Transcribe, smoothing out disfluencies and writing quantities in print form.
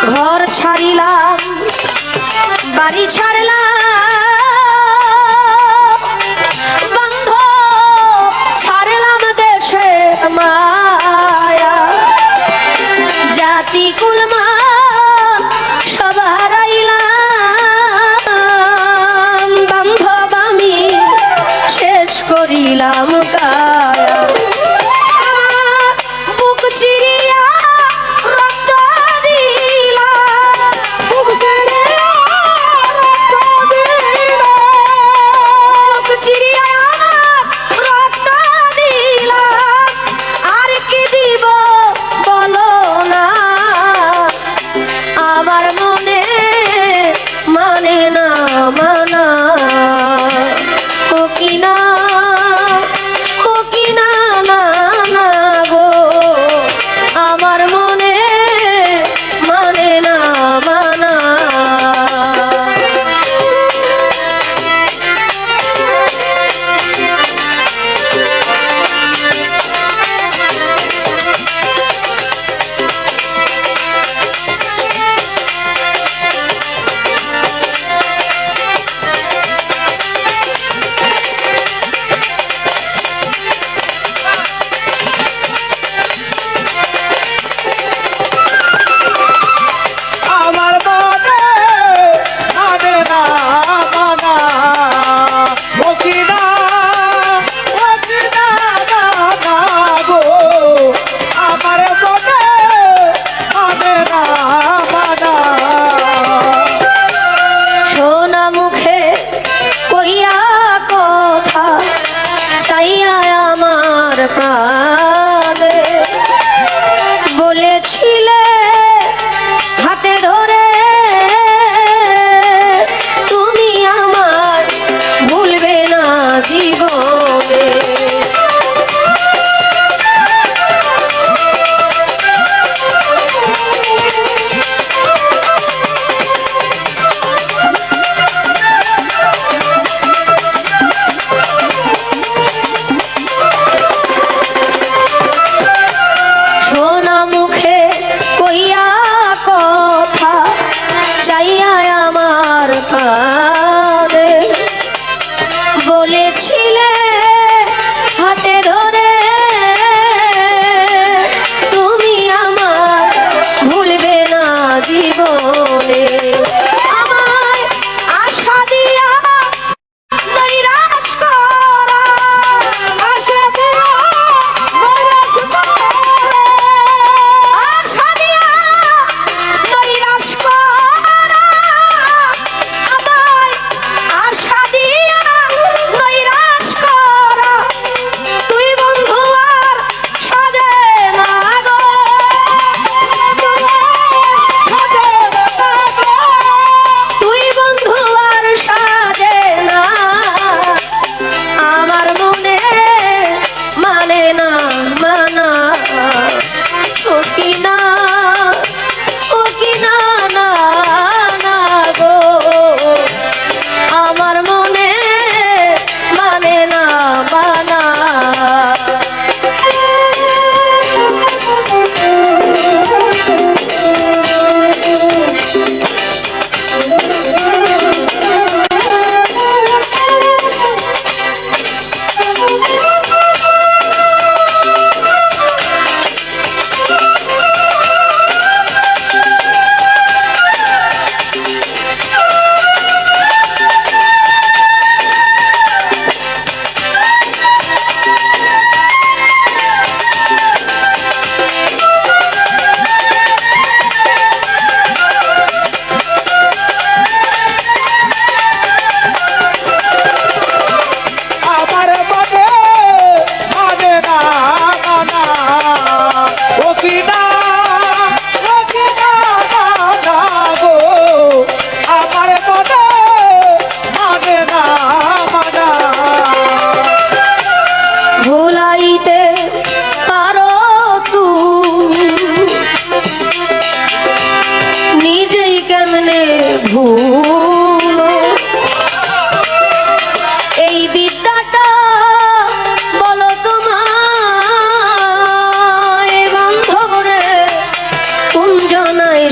ঘর ছাড়িলাম বাড়ি ছাড়লাম বন্ধ ছাড়লাম দেশে মায়া জাতি কুলমা সবার আইলাম বান্ধব আমি শেষ করিলাম কায়া বুক চিরিয়া রক্ত দিলাম বুক চিরিয়া রক্ত দিলাম আর কি দিব বলো না আমার মনে মানে না মানা কোকিনা কোকিনা না না গো আমার মনে মানে না মানা প্রাণে বলেছিলে হাতে ধরে তুমি আমার ভুলবে না জীবনে বলেছিলে হাতে ধরে তুমি আমার ভুলবে না জীবনে আমায় আশা দিয়া নৈরাশ করা আশা দিয়া নৈরাশ করা আমায় আশা দিয়া নৈরাশ করা তুই বন্ধু আর সাজে না গো তুই বন্ধু আর সাজে না আমার মনে মানে না মানা ও কিনা না না গো আমার মনে মানে না মানা ভুলাইতে পারো তুমি নিজেই কেমনে ভুলো এই বিদ্যাটা বলো তোমায় বান্ধব রে কুঞ্জনায়